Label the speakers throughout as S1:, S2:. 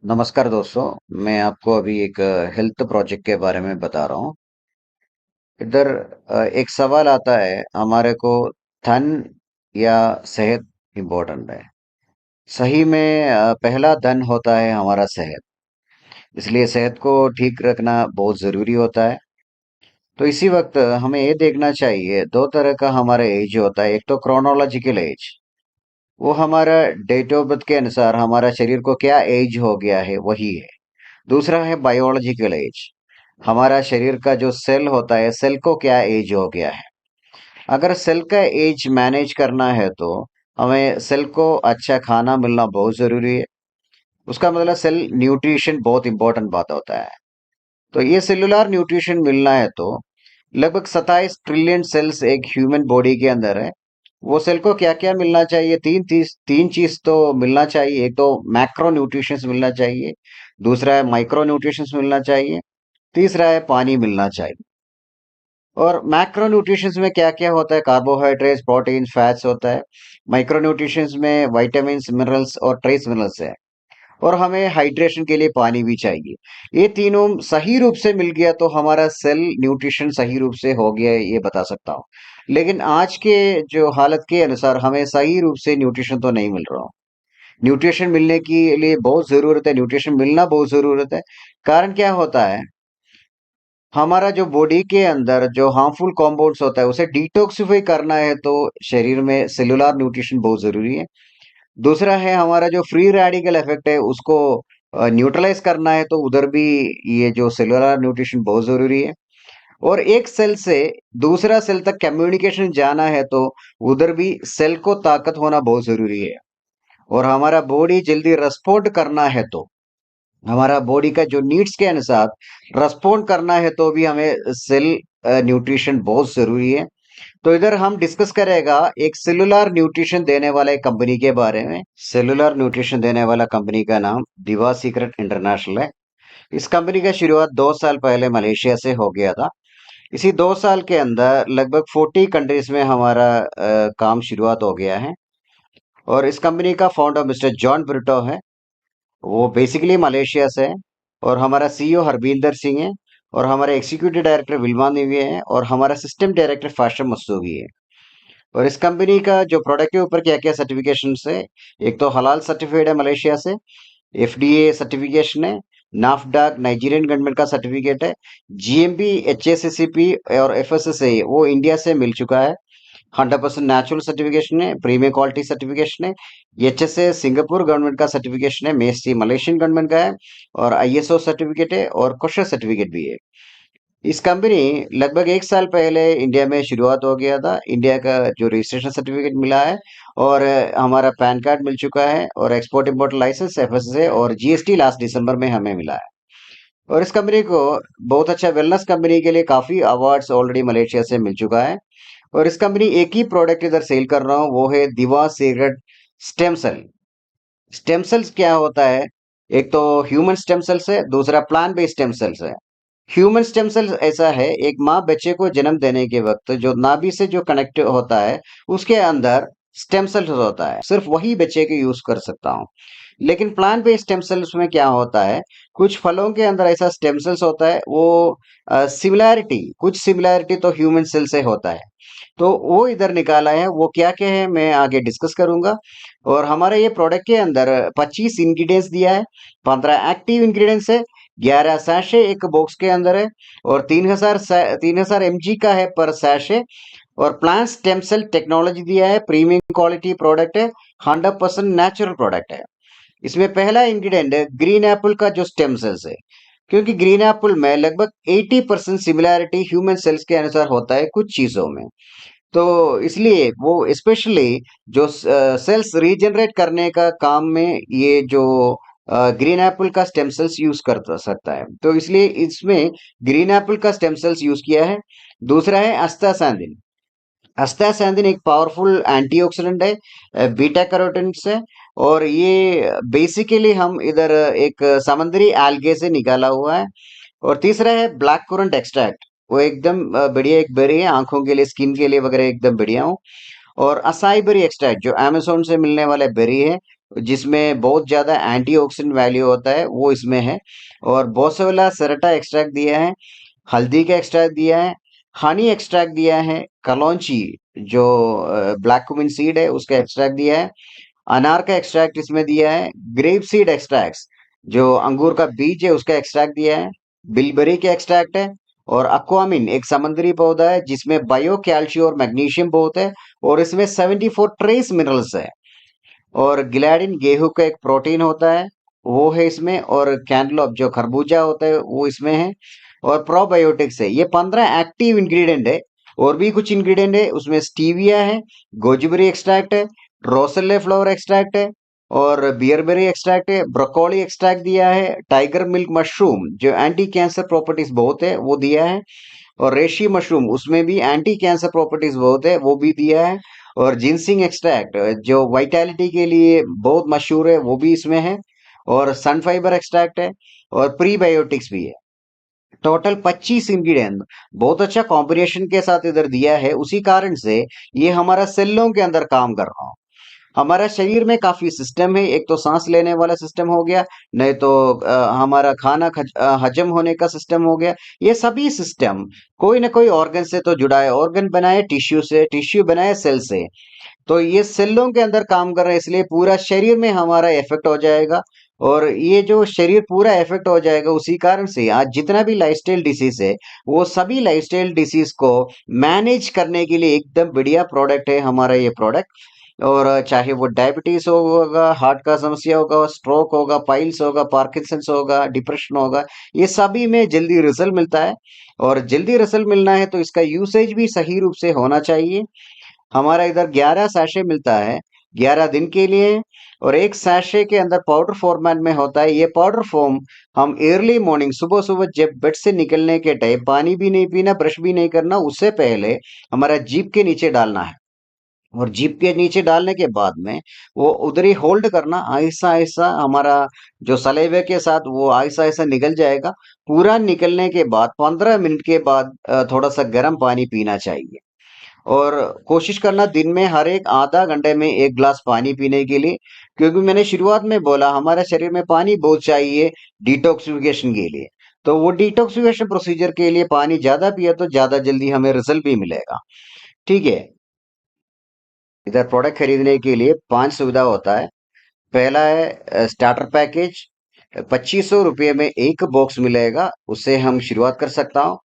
S1: नमस्कार दोस्तों। मैं आपको अभी एक हेल्थ प्रोजेक्ट के बारे में बता रहा हूँ। इधर एक सवाल आता है हमारे को, धन या सेहत इम्पोर्टेंट है। सही में पहला धन होता है हमारा सेहत। इसलिए सेहत को ठीक रखना बहुत ज़रूरी होता है। तो इसी वक्त हमें ये देखना चाहिए, दो तरह का हमारा एज होता है। एक तो क्रोनोलॉजिकल एज, वो हमारा डेट ऑफ बर्थ के अनुसार हमारा शरीर को क्या एज हो गया है वही है। दूसरा है बायोलॉजिकल एज, हमारा शरीर का जो सेल होता है, सेल को क्या एज हो गया है। अगर सेल का एज मैनेज करना है तो हमें सेल को अच्छा खाना मिलना बहुत जरूरी है। उसका मतलब सेल न्यूट्रिशन बहुत इंपॉर्टेंट बात होता है। तो ये सेलुलर न्यूट्रिशन मिलना है तो लगभग 27 ट्रिलियन सेल्स एक ह्यूमन बॉडी के अंदर है। वो सेल को क्या क्या मिलना चाहिए? तीन चीज तो मिलना चाहिए। एक तो मैक्रो न्यूट्रिशंस मिलना चाहिए, दूसरा है माइक्रो न्यूट्रिशंस मिलना चाहिए, तीसरा है पानी मिलना चाहिए। और मैक्रो न्यूट्रिशंस में क्या क्या होता है? कार्बोहाइड्रेट्स, प्रोटीन, फैट्स होता है। माइक्रो न्यूट्रिशंस में विटामिन, मिनरल्स और ट्रेस मिनरल्स है। और हमें हाइड्रेशन के लिए पानी भी चाहिए। ये तीनों सही रूप से मिल गया तो हमारा सेल न्यूट्रिशन सही रूप से हो गया है, ये बता सकता हूँ। लेकिन आज के जो हालत के अनुसार हमें सही रूप से न्यूट्रिशन तो नहीं मिल रहा। न्यूट्रिशन मिलने के लिए बहुत जरूरत है, न्यूट्रिशन मिलना बहुत जरूरत है। कारण क्या होता है, हमारा जो बॉडी के अंदर जो हार्मफुल कंपाउंड्स होता है उसे डिटॉक्सिफाई करना है तो शरीर में सेलुलर न्यूट्रिशन बहुत जरूरी है। दूसरा है हमारा जो फ्री रेडिकल इफेक्ट है उसको न्यूट्रलाइज करना है तो उधर भी ये जो सेलुलर न्यूट्रिशन बहुत जरूरी है। और एक सेल से दूसरा सेल तक कम्युनिकेशन जाना है तो उधर भी सेल को ताकत होना बहुत जरूरी है। और हमारा बॉडी जल्दी रेस्पॉन्ड करना है तो हमारा बॉडी का जो नीड्स के अनुसार रेस्पॉन्ड करना है तो भी हमें सेल न्यूट्रिशन बहुत जरूरी है। तो इधर हम डिस्कस करेगा एक सेलुलर न्यूट्रिशन देने वाला एक कंपनी के बारे में। सेलुलर न्यूट्रिशन देने वाला कंपनी का नाम दिवा सीक्रेट इंटरनेशनल है। इस कंपनी का शुरुआत 2 साल पहले मलेशिया से हो गया था। इसी 2 साल के अंदर लगभग 40 कंट्रीज में हमारा काम शुरुआत हो गया है। और इस कंपनी का फाउंडर मिस्टर जॉन ब्रिटो है। वो बेसिकली मलेशिया से है। और हमारा सीईओ हरबिंदर सिंह है। और हमारे एग्जीक्यूटिव डायरेक्टर विल्मा निवी है। और हमारा सिस्टम डायरेक्टर फाशम मसूगी है। और इस कंपनी का जो प्रोडक्ट के ऊपर क्या क्या सर्टिफिकेशन है, एक तो हलाल सर्टिफाइड है मलेशिया से, एफडीए सर्टिफिकेशन है, नाफडाक नाइजीरियन गवर्नमेंट का सर्टिफिकेट है, जीएमपी, एचएससीपी और एफएसएसए वो इंडिया से मिल चुका है। 100% नेचुरल सर्टिफिकेशन है, प्रीमियम क्वालिटी सर्टिफिकेशन है। एचएसए सिंगापुर गवर्नमेंट का सर्टिफिकेशन है, मेसी मलेशियन गवर्नमेंट का है। और आईएसओ सर्टिफिकेट है और कोशा सर्टिफिकेट भी है। इस कंपनी लगभग 1 साल पहले इंडिया में शुरुआत हो गया था। इंडिया का जो रजिस्ट्रेशन सर्टिफिकेट मिला है और हमारा पैन कार्ड मिल चुका है और एक्सपोर्ट इम्पोर्ट लाइसेंस एफएसए और जीएसटी लास्ट दिसंबर में हमें मिला है। और इस कंपनी को बहुत अच्छा वेलनेस कंपनी के लिए काफी अवार्ड्स ऑलरेडी मलेशिया से मिल चुका है। और इस कंपनी एक ही प्रोडक्ट इधर सेल कर रहा हूँ, वो है दिवा secret stem cell. Stem cells क्या होता है? एक तो ह्यूमन स्टेम सेल्स है, दूसरा प्लांट बेस्ड स्टेम सेल्स है। ह्यूमन स्टेम सेल्स ऐसा है, एक माँ बच्चे को जन्म देने के वक्त जो नाभि से जो कनेक्ट होता है उसके अंदर स्टेम सेल्स होता है, सिर्फ वही बच्चे के यूज कर सकता हूँ। लेकिन प्लांट बेस्ड स्टेम सेल्स में क्या होता है, कुछ फलों के अंदर ऐसा स्टेम सेल्स होता है, वो सिमिलैरिटी कुछ सिमिलैरिटी तो ह्यूमन सेल से होता है। तो वो इधर निकाला है, वो क्या क्या है मैं आगे डिस्कस करूंगा। और हमारे ये प्रोडक्ट के अंदर 25 इंग्रेडिएंट्स दिया है, 15 एक्टिव इंग्रेडिएंट्स है, 11 सैशे एक बॉक्स के अंदर है। और 3000 mg का है पर सैशे। और प्लांट स्टेम सेल टेक्नोलॉजी दिया है, प्रीमियम क्वालिटी प्रोडक्ट है, 100% नेचुरल प्रोडक्ट है। इसमें पहला इंग्रेडिएंट है ग्रीन एप्पल का जो स्टेम सेल्स है। क्योंकि ग्रीन एप्पल में लगभग 80% सिमिलैरिटी ह्यूमन सेल्स के अनुसार होता है कुछ चीजों में। तो इसलिए वो स्पेशली जो सेल्स रीजनरेट करने का काम में ये जो ग्रीन एप्पल का स्टेम सेल्स यूज कर सकता है, तो इसलिए इसमें ग्रीन एप्पल का स्टेम सेल्स यूज किया है। दूसरा है अस्तासैंदिन। अस्तासैंदिन एक पावरफुल एंटीऑक्सीडेंट है, बीटा कैरोटीन से। और ये बेसिकली हम इधर एक समुद्री एल्गे से निकाला हुआ है। और तीसरा है ब्लैक करंट एक्सट्रैक्ट। वो एकदम बढ़िया एक बेरी है, आंखों के लिए, स्किन के लिए वगैरह एकदम बढ़िया हो। और असाई बेरी एक्सट्रैक्ट जो अमेज़न से मिलने वाले बेरी है, जिसमें बहुत ज्यादा एंटीऑक्सीडेंट वैल्यू होता है, वो इसमें है। और बोसोला सेरेटा एक्सट्रैक्ट दिया है, हल्दी का एक्सट्रैक्ट दिया है, हनी एक्सट्रैक्ट दिया है, कलौंची जो ब्लैक कुमिन सीड है उसका एक्सट्रैक्ट दिया है, अनार का एक्सट्रैक्ट इसमें दिया है, ग्रेप सीड एक्सट्रैक्ट जो अंगूर का बीज है उसका एक्सट्रैक्ट दिया है, बिलबेरी का एक्सट्रैक्ट है, और अक्वामिन एक समुद्री पौधा है जिसमें बायो कैल्शियम और मैग्नीशियम बहुत है, और इसमें 74 ट्रेस मिनरल्स है। और गिलाडिन गेहूं का एक प्रोटीन होता है, वो है इसमें। और कैंटलोप जो खरबूजा होता है वो इसमें है। और प्रोबायोटिक्स है। ये 15 एक्टिव इंग्रेडिएंट है। और भी कुछ इंग्रेडिएंट है उसमें, स्टीविया है, गोजुबेरी एक्सट्रैक्ट है, रोसेले फ्लावर एक्सट्रैक्ट है, और बियरबेरी एक्सट्रैक्ट है, ब्रोकोली एक्सट्रैक्ट दिया है, टाइगर मिल्क मशरूम जो एंटी कैंसर प्रॉपर्टीज बहुत है वो दिया है, और रेशी मशरूम उसमें भी एंटी कैंसर प्रॉपर्टीज बहुत है वो भी दिया है, और जिनसिंग एक्सट्रैक्ट जो वाइटैलिटी के लिए बहुत मशहूर है वो भी इसमें है, और सन फाइबर एक्सट्रैक्ट है, और प्रीबायोटिक्स भी है। टोटल 25 इंग्रेडिएंट बहुत अच्छा कॉम्बिनेशन के साथ इधर दिया है, उसी कारण से ये हमारा सेलों के अंदर काम कर रहा है। हमारा शरीर में काफी सिस्टम है, एक तो सांस लेने वाला सिस्टम हो गया, नहीं तो हमारा खाना हजम होने का सिस्टम हो गया। ये सभी सिस्टम कोई ना कोई ऑर्गन से तो जुड़ा है, ऑर्गन बनाए टिश्यू से, टिश्यू बनाए सेल से, तो ये सेलों के अंदर काम कर रहे हैं, इसलिए पूरा शरीर में हमारा इफेक्ट हो जाएगा। और ये जो शरीर पूरा इफेक्ट हो जाएगा, उसी कारण से आज जितना भी लाइफस्टाइल डिसीज है, वो सभी लाइफस्टाइल डिसीज को मैनेज करने के लिए एकदम बढ़िया प्रोडक्ट है हमारा ये प्रोडक्ट। और चाहे वो डायबिटीज होगा, हार्ट का समस्या होगा, स्ट्रोक होगा, पाइल्स होगा, पार्किंसंस होगा, डिप्रेशन होगा, ये सभी में जल्दी रिजल्ट मिलता है। और जल्दी रिजल्ट मिलना है तो इसका यूसेज भी सही रूप से होना चाहिए। हमारा इधर 11 सैशे मिलता है, 11 दिन के लिए। और एक सैशे के अंदर पाउडर फॉर्मेट में होता है। ये पाउडर फॉर्म हम अर्ली मॉर्निंग, सुबह सुबह जब बेड से निकलने के टाइम, पानी भी नहीं पीना, ब्रश भी नहीं करना, उससे पहले हमारा जीभ के नीचे डालना है। और जीभ के नीचे डालने के बाद में वो उधर ही होल्ड करना, आहिस्ता आहिस्ता हमारा जो सलेवे के साथ वो आहिस्ता आहिस्ता निकल जाएगा। पूरा निकलने के बाद 15 मिनट के बाद थोड़ा सा गर्म पानी पीना चाहिए। और कोशिश करना दिन में हर एक आधा घंटे में 1 गिलास पानी पीने के लिए, क्योंकि मैंने शुरुआत में बोला हमारे शरीर में पानी बहुत चाहिए डिटॉक्सिफिकेशन के लिए। तो वो डिटॉक्सिफिकेशन प्रोसीजर के लिए पानी ज्यादा पिए तो ज्यादा जल्दी हमें रिजल्ट भी मिलेगा। ठीक है। इधर प्रोडक्ट खरीदने के लिए 5 सुविधा होता है। पहला है स्टार्टर पैकेज, 2500 रुपये में एक बॉक्स मिलेगा, उससे हम शुरुआत कर सकता हूँ।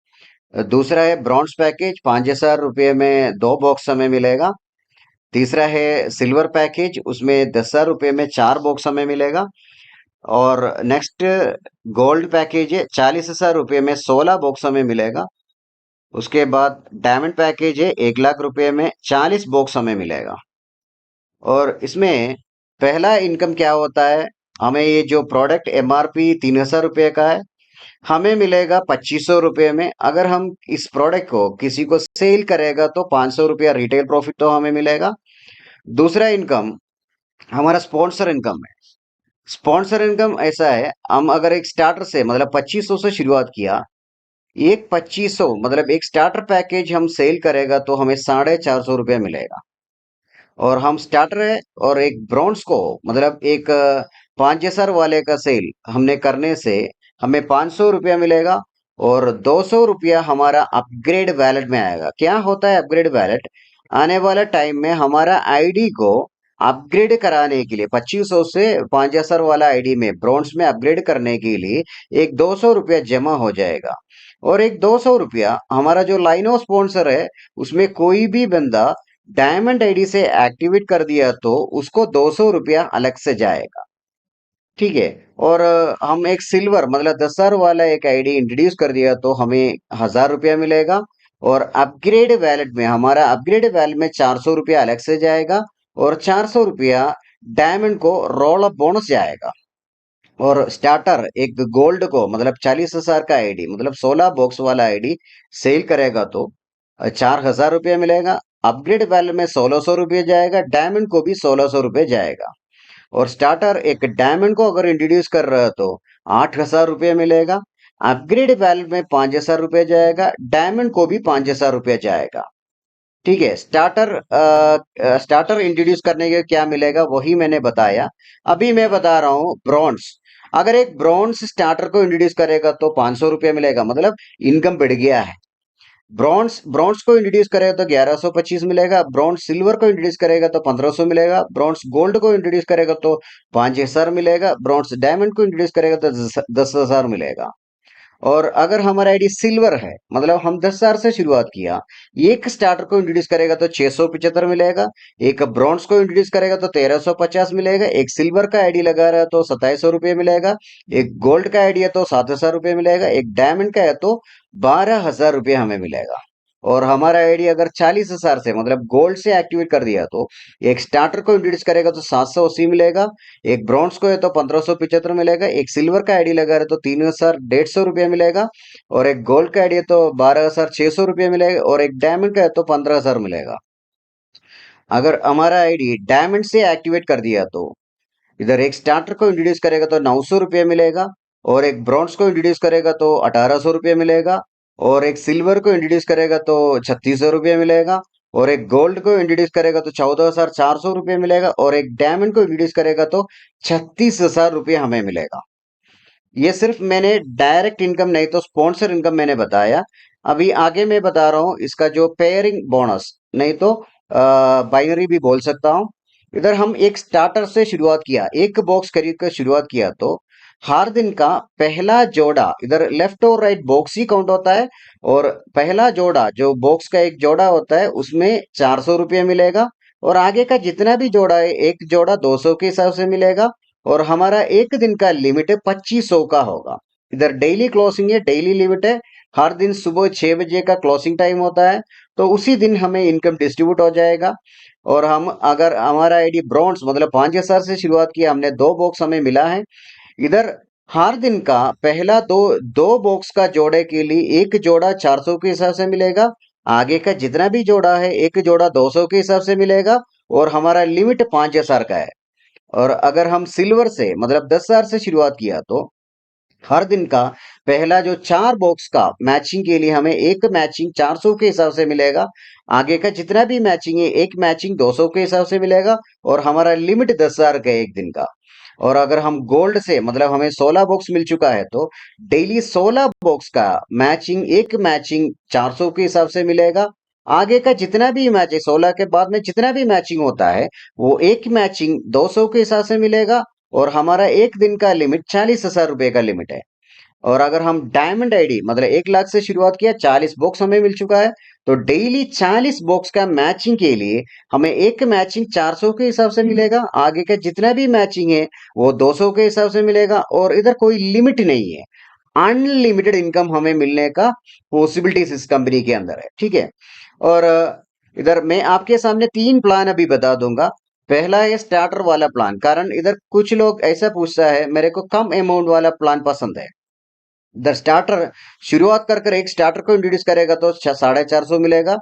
S1: दूसरा है ब्रॉन्ज पैकेज, 5000 रुपये में 2 बॉक्स हमें मिलेगा। तीसरा है सिल्वर पैकेज, उसमें 10,000 रुपये में 4 बॉक्स हमें मिलेगा। और नेक्स्ट गोल्ड पैकेज है, 40,000 रुपये में 16 बॉक्स हमें मिलेगा। उसके बाद डायमंड पैकेज है, 1 लाख रुपये में 40 बॉक्स हमें मिलेगा। और इसमें पहला इनकम क्या होता है, हमें ये जो प्रोडक्ट एमआरपी 3,000 रुपये का है, हमें मिलेगा 2500 रुपये में। अगर हम इस प्रोडक्ट को किसी को सेल करेगा तो 500 रुपया रिटेल प्रॉफिट तो हमें मिलेगा। दूसरा इनकम हमारा स्पॉन्सर इनकम है। स्पॉन्सर इनकम ऐसा है, हम अगर एक स्टार्टर से मतलब 2500 से शुरुआत किया, एक 2500 मतलब एक स्टार्टर पैकेज हम सेल करेगा तो हमें 450 रुपया मिलेगा। और हम स्टार्टर है, और एक ब्रॉन्ज को मतलब एक 5,000 वाले का सेल हमने करने से हमें 500 रुपया मिलेगा। और 200 रुपया हमारा अपग्रेड वैलेट में आएगा। क्या होता है अपग्रेड वैलेट? आने वाला टाइम में हमारा आईडी को अपग्रेड कराने के लिए 2500 से 5,000 वाला आईडी में ब्रॉन्ज में अपग्रेड करने के लिए एक 200 रुपया जमा हो जाएगा। और एक 200 रुपया हमारा जो लाइन ऑफ स्पॉन्सर है, उसमें कोई भी बंदा डायमंड आईडी से एक्टिवेट कर दिया तो उसको 200 रुपया अलग से जाएगा। ठीक है। और हम एक सिल्वर मतलब 10,000 वाला एक आईडी इंट्रोड्यूस कर दिया तो हमें 1,000 रुपया मिलेगा। और अपग्रेड वैलेट में हमारा अपग्रेड वैलेट में 400 रुपया अलग से जाएगा। और 400 रुपया डायमंड को रोल अप बोनस जाएगा। और स्टार्टर एक गोल्ड को मतलब 40,000 का आईडी मतलब 16 बॉक्स वाला आईडी सेल करेगा तो 4,000 रुपया मिलेगा। अपग्रेड वैल्यू में 1,600 रुपये जाएगा, डायमंड को भी 1,600 रुपये जाएगा। और स्टार्टर एक डायमंड को अगर इंट्रोड्यूस कर रहा है तो 8,000 रुपये मिलेगा। अपग्रेड वैल्यू में 5,000 रुपये जाएगा, डायमंड को भी 5,000 रुपये जाएगा। ठीक है। स्टार्टर इंट्रोड्यूस करने के क्या मिलेगा वही मैंने बताया। अभी मैं बता रहा हूँ ब्रॉन्ज। अगर एक ब्रॉन्ज स्टार्टर को इंट्रोड्यूस करेगा तो 500 रुपये मिलेगा, मतलब इनकम बढ़ गया है। ब्रॉन्ज ब्रॉन्ज को इंट्रोड्यूस करेगा तो 1125 मिलेगा। ब्रॉन्ज सिल्वर को इंट्रोड्यूस करेगा तो 1500 मिलेगा। ब्रॉन्ज गोल्ड को इंट्रोड्यूस करेगा तो 5000 मिलेगा। ब्रॉन्ज डायमंड को इंट्रोड्यूस करेगा तो 10,000 मिलेगा। और अगर हमारा आईडी सिल्वर है, मतलब हम 10,000 से शुरुआत किया, एक स्टार्टर को इंट्रोड्यूस करेगा तो 675 मिलेगा। एक ब्रॉन्ज को इंट्रोड्यूस करेगा तो 1350 मिलेगा। एक सिल्वर का आईडी लगा रहा है तो 2700 रुपये मिलेगा। एक गोल्ड का आईडी है तो 7,000 रुपये मिलेगा। एक डायमंड का है तो 12,000 रुपये हमें मिलेगा। और हमारा आईडी अगर 40,000 से, मतलब गोल्ड से एक्टिवेट कर दिया तो एक स्टार्टर को इंट्रोड्यूस करेगा तो 780 मिलेगा। एक ब्रॉन्ज को है तो 1575 मिलेगा। एक सिल्वर का आईडी लगा रहे तो 3,150 रुपये मिलेगा। और एक गोल्ड का आईडी है तो 12,600 रुपये मिलेगा। और एक डायमंड का है तो 15,000 मिलेगा। अगर हमारा आईडी डायमंड से एक्टिवेट कर दिया तो इधर एक स्टार्टर को इंट्रोड्यूस करेगा तो 900 रुपये मिलेगा। और एक ब्रॉन्ज को इंट्रोड्यूस करेगा तो 1800 रुपये मिलेगा। और एक सिल्वर को इंट्रोड्यूस करेगा तो 3600 रुपये मिलेगा। और एक गोल्ड को इंट्रोड्यूस करेगा तो 14,400 रुपये मिलेगा। और एक डायमंड को इंट्रोड्यूस करेगा तो 36,000 रुपये हमें मिलेगा। ये सिर्फ मैंने डायरेक्ट इनकम नहीं तो स्पॉन्सर इनकम मैंने बताया। अभी आगे मैं बता रहा हूँ इसका जो पेयरिंग बोनस, नहीं तो बाइनरी भी बोल सकता हूँ। इधर हम एक स्टार्टर से शुरुआत किया, एक बॉक्स खरीद कर शुरुआत किया तो हर दिन का पहला जोड़ा, इधर लेफ्ट और राइट बॉक्स ही काउंट होता है। और पहला जोड़ा, जो बॉक्स का एक जोड़ा होता है, उसमें 400 रुपये मिलेगा। और आगे का जितना भी जोड़ा है, एक जोड़ा 200 के हिसाब से मिलेगा। और हमारा एक दिन का लिमिट है 2500 का होगा। इधर डेली क्लोजिंग है, डेली लिमिट है। हर दिन सुबह 6 बजे का क्लोजिंग टाइम होता है। तो उसी दिन हमें इनकम डिस्ट्रीब्यूट हो जाएगा। और हम अगर हमारा आईडी ब्रॉन्ज, मतलब 5,000 से शुरुआत किया हमने, दो बॉक्स हमें मिला है। इधर हर दिन का पहला दो दो बॉक्स का जोड़े के लिए एक जोड़ा 400 के हिसाब से मिलेगा। आगे का जितना भी जोड़ा है, एक जोड़ा 200 के हिसाब से मिलेगा। और हमारा लिमिट 5,000 का है। और अगर हम सिल्वर से, मतलब 10,000 से शुरुआत किया तो हर दिन का पहला जो चार बॉक्स का मैचिंग के लिए हमें एक मैचिंग 400 के हिसाब से मिलेगा। आगे का जितना भी मैचिंग है, एक मैचिंग 200 के हिसाब से मिलेगा। और हमारा लिमिट 10,000 का है एक दिन का। और अगर हम गोल्ड से, मतलब हमें 16 बॉक्स मिल चुका है तो डेली 16 बॉक्स का मैचिंग, एक मैचिंग 400 के हिसाब से मिलेगा। आगे का जितना भी मैच है, 16 के बाद में जितना भी मैचिंग होता है, वो एक मैचिंग 200 के हिसाब से मिलेगा। और हमारा एक दिन का लिमिट 40,000 रुपये का लिमिट है। और अगर हम डायमंड आईडी, मतलब 1 लाख से शुरुआत किया, 40 बॉक्स हमें मिल चुका है, तो डेली 40 बॉक्स का मैचिंग के लिए हमें एक मैचिंग 400 के हिसाब से मिलेगा। आगे का जितना भी मैचिंग है वो 200 के हिसाब से मिलेगा। और इधर कोई लिमिट नहीं है, अनलिमिटेड इनकम हमें मिलने का पॉसिबिलिटीज इस कंपनी के अंदर है। ठीक है। और इधर मैं आपके सामने 3 प्लान अभी बता दूंगा। पहला है स्टार्टर वाला प्लान, कारण इधर कुछ लोग ऐसा पूछता है मेरे को कम अमाउंट वाला प्लान पसंद है। द स्टार्टर शुरुआत कर एक स्टार्टर को इंट्रोड्यूस करेगा तो 450 मिलेगा।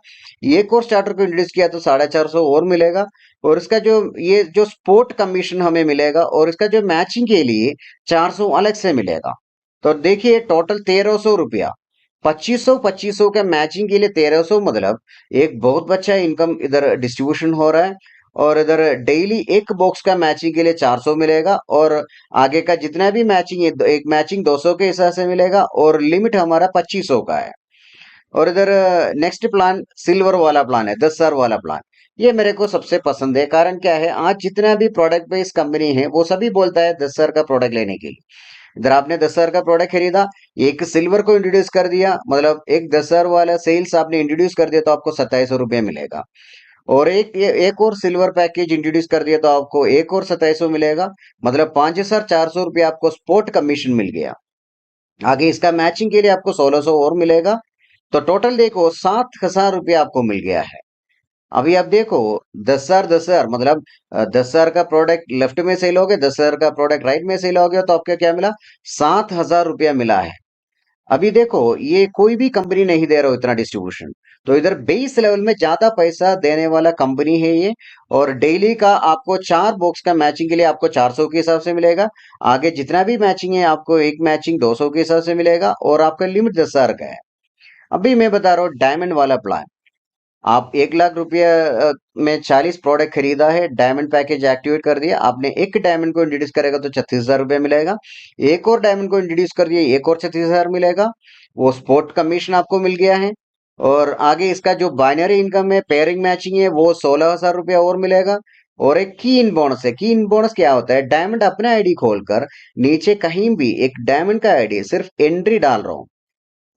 S1: एक और स्टार्टर को इंट्रोड्यूस किया तो 450 और मिलेगा। और इसका जो ये जो स्पोर्ट कमीशन हमें मिलेगा, और इसका जो मैचिंग के लिए 400 अलग से मिलेगा। तो देखिए टोटल 1,300 रुपया, 2500 2500 का मैचिंग के लिए 1,300, मतलब एक बहुत अच्छा इनकम इधर डिस्ट्रीब्यूशन हो रहा है। और इधर डेली एक बॉक्स का मैचिंग के लिए 400 मिलेगा। और आगे का जितना भी मैचिंग है, एक मैचिंग 200 के हिसाब से मिलेगा। और लिमिट हमारा 2500 का है। और इधर नेक्स्ट प्लान सिल्वर वाला प्लान है, 10,000 वाला प्लान। ये मेरे को सबसे पसंद है। कारण क्या है, आज जितना भी प्रोडक्ट बेस्ड कंपनी है वो सभी बोलता है 10,000 का प्रोडक्ट लेने के लिए। इधर आपने 10,000 का प्रोडक्ट खरीदा, एक सिल्वर को इंट्रोड्यूस कर दिया, मतलब एक 10,000 वाला सेल्स आपने इंट्रोड्यूस कर दिया तो आपको 2700 रुपये मिलेगा। और एक और सिल्वर पैकेज इंट्रोड्यूस कर दिया तो आपको एक और 2700 मिलेगा। मतलब 5,400 रुपये आपको स्पोर्ट कमीशन मिल गया। आगे इसका मैचिंग के लिए आपको 1,600 और मिलेगा। तो टोटल देखो 7,000 रुपये आपको मिल गया है। अभी आप देखो 10,000 10,000, मतलब 10,000 का प्रोडक्ट लेफ्ट में सेल हो गया, 10,000 का प्रोडक्ट राइट में सेल हो गया, तो आपको क्या मिला, 7,000 रुपया मिला है। अभी देखो ये कोई भी कंपनी नहीं दे रहा हो इतना डिस्ट्रीब्यूशन। तो इधर बेस लेवल में ज्यादा पैसा देने वाला कंपनी है ये। और डेली का आपको 4 बॉक्स का मैचिंग के लिए आपको 400 के हिसाब से मिलेगा। आगे जितना भी मैचिंग है आपको एक मैचिंग 200 के हिसाब से मिलेगा। और आपका लिमिट 10,000 का है। अभी मैं बता रहा हूँ डायमंड वाला प्लान। आप 1 लाख रुपया में 40 प्रोडक्ट खरीदा है, डायमंड पैकेज एक्टिवेट कर दिया आपने, एक डायमंड को इंट्रोड्यूस करेगा तो 36,000 रुपया मिलेगा, एक और डायमंड को इंट्रोड्यूस कर दिया एक और 36,000 मिलेगा, वो स्पोर्ट कमीशन आपको मिल गया है। और आगे इसका जो बाइनरी इनकम है, पेयरिंग मैचिंग है, वो 16,000 रुपया और मिलेगा। और एक की इन बोनस है। की इन बोनस क्या होता है? डायमंड अपना आईडी खोलकर नीचे कहीं भी एक डायमंड का आईडी सिर्फ एंट्री डाल रहा हूँ,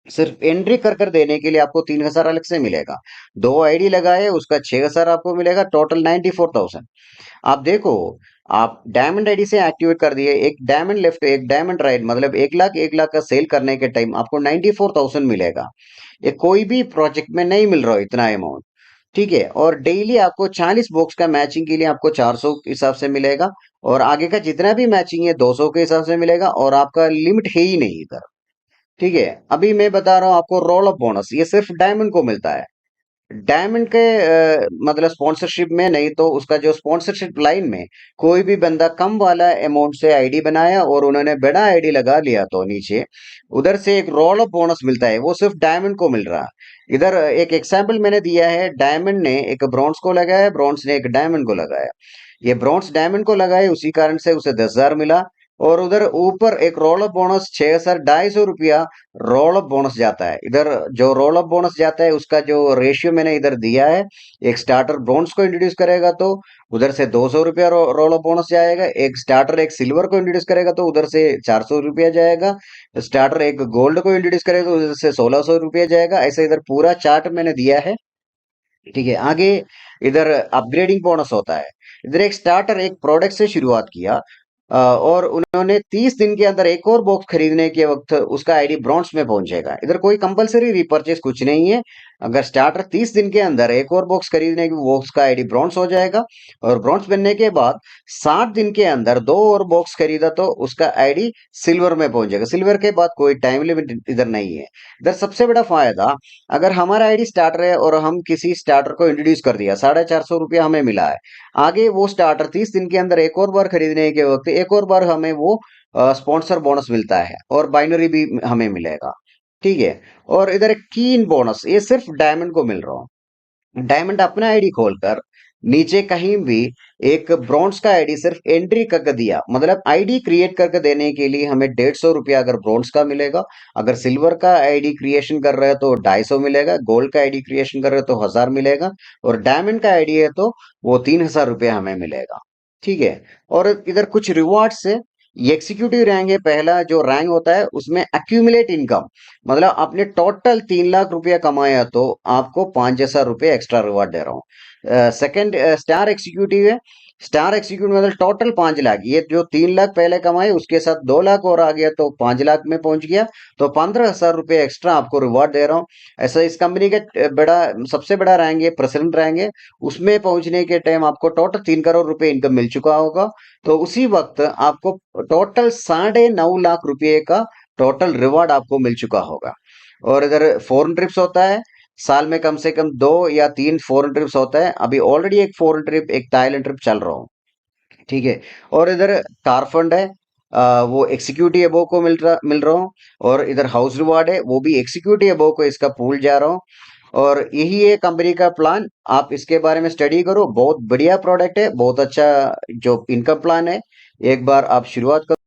S1: सिर्फ एंट्री कर कर देने के लिए आपको 3,000 अलग से मिलेगा। दो आईडी लगाए उसका 6,000 आपको मिलेगा, टोटल 94,000। आप देखो, आप डायमंड आईडी से एक्टिवेट कर दिए, एक डायमंड लेफ्ट एक डायमंड राइट, मतलब 1 लाख का सेल करने के टाइम आपको 94,000 मिलेगा। ये कोई भी प्रोजेक्ट में नहीं मिल रहा हो इतना अमाउंट। ठीक है। और डेली आपको 40 बॉक्स का मैचिंग के लिए आपको 400 के हिसाब से मिलेगा, और आगे का जितना भी मैचिंग है 200 के हिसाब से मिलेगा, और आपका लिमिट है ही नहीं इधर। ठीक है। अभी मैं बता रहा हूँ आपको रोल अप बोनस, ये सिर्फ डायमंड को मिलता है। डायमंड के मतलब स्पॉन्सरशिप में नहीं, तो उसका जो स्पॉन्सरशिप लाइन में कोई भी बंदा कम वाला अमाउंट से आईडी बनाया और उन्होंने बड़ा आईडी लगा लिया, तो नीचे उधर से एक रोल अप बोनस मिलता है, वो सिर्फ डायमंड को मिल रहा है। इधर एक एग्जाम्पल मैंने दिया है, डायमंड ने एक ब्रॉन्ज को लगाया, ब्रॉन्ज ने एक डायमंड को लगाया। ये ब्रॉन्ज डायमंड को लगाए, उसी कारण से उसे 10,000 मिला। और उधर ऊपर एक रोल अप बोनस 6,250 रुपया रोल अप बोनस जाता है। इधर जो रोल अप बोनस जाता है उसका जो रेशियो मैंने इधर दिया है, एक स्टार्टर ब्रॉन्ज को इंट्रोड्यूस करेगा तो उधर से 200 रुपया रोल अप बोनस जाएगा, एक स्टार्टर एक सिल्वर को इंट्रोड्यूस करेगा तो उधर से 400 रुपया जाएगा, स्टार्टर एक गोल्ड को इंट्रोड्यूस करेगा तो उधर से 1,600 रुपया जाएगा। ऐसे इधर पूरा चार्ट मैंने दिया है। ठीक है। आगे इधर अपग्रेडिंग बोनस होता है। इधर एक स्टार्टर एक प्रोडक्ट से शुरुआत किया, और उन्होंने 30 दिन के अंदर एक और बॉक्स खरीदने के वक्त उसका आईडी ब्रॉन्ज में पहुंचेगा। इधर कोई कंपलसरी रिपर्चेस कुछ नहीं है। अगर स्टार्टर 30 दिन के अंदर एक और बॉक्स खरीदने के बॉक्स का आईडी ब्रॉन्ज हो जाएगा, और ब्रॉन्ज बनने के बाद 60 दिन के अंदर दो और बॉक्स खरीदा तो उसका आईडी सिल्वर में पहुंच जाएगा। सिल्वर के बाद कोई टाइम लिमिट इधर नहीं है। इधर सबसे बड़ा फायदा, अगर हमारा आईडी स्टार्टर है और हम किसी स्टार्टर को इंट्रोड्यूस कर दिया, 450 रुपया हमें मिला है, आगे वो स्टार्टर 30 दिन के अंदर एक और बार खरीदने के वक्त एक और बार हमें वो स्पॉन्सर बोनस मिलता है, और बाइनरी भी हमें मिलेगा। ठीक है। और इधर एक कीन बोनस, ये सिर्फ डायमंड को मिल रहा है। डायमंड अपना आईडी खोलकर नीचे कहीं भी एक ब्रॉन्ज का आईडी सिर्फ एंट्री करके दिया, मतलब आईडी क्रिएट करके देने के लिए हमें 150 रुपया अगर ब्रॉन्ज का मिलेगा, अगर सिल्वर का आईडी क्रिएशन कर रहे हैं तो 250 मिलेगा, गोल्ड का आईडी क्रिएशन कर रहे हैं तो 1,000 मिलेगा, और डायमंड का आईडी है तो वो 3,000 रुपया हमें मिलेगा। ठीक है। और इधर कुछ रिवॉर्ड से, ये एग्जीक्यूटिव रैंक है, पहला जो रैंक होता है उसमें एक्यूमुलेट इनकम, मतलब आपने टोटल 3 लाख रुपया कमाया तो आपको 5,000 रुपये एक्स्ट्रा रिवार्ड दे रहा हूँ। सेकंड स्टार एक्सिक्यूटिव है। स्टार एक्सिक्यूटिव मतलब टोटल 5 लाख, ये जो 3 लाख पहले कमाए उसके साथ 2 लाख और आ गया तो 5 लाख में पहुंच गया, तो 15,000 रुपये एक्स्ट्रा आपको रिवॉर्ड दे रहा हूँ। ऐसा इस कंपनी का बड़ा सबसे बड़ा रैंक है, प्रेसिडेंट रैंक है, उसमें पहुंचने के टाइम आपको टोटल 3 करोड़ रुपए इनकम मिल चुका होगा। तो उसी वक्त आपको टोटल 9.5 लाख रुपए का टोटल रिवॉर्ड आपको मिल चुका होगा। और इधर फॉरेन ट्रिप्स होता है, साल में कम से कम 2 या 3 फॉरेन ट्रिप्स होता है। अभी ऑलरेडी एक फॉरेन ट्रिप, एक थाईलैंड ट्रिप चल रहा हूँ। ठीक है। और इधर कार फंड है, वो एग्जीक्यूटिव अबो को मिल रहा हूँ। और इधर हाउस रिवार्ड है, वो भी एग्जीक्यूटिव अबो को इसका पूल जा रहा हूँ। और यही है कंपनी का प्लान, आप इसके बारे में स्टडी करो, बहुत बढ़िया प्रोडक्ट है, बहुत अच्छा जो इनकम प्लान है। एक बार आप शुरुआत करो।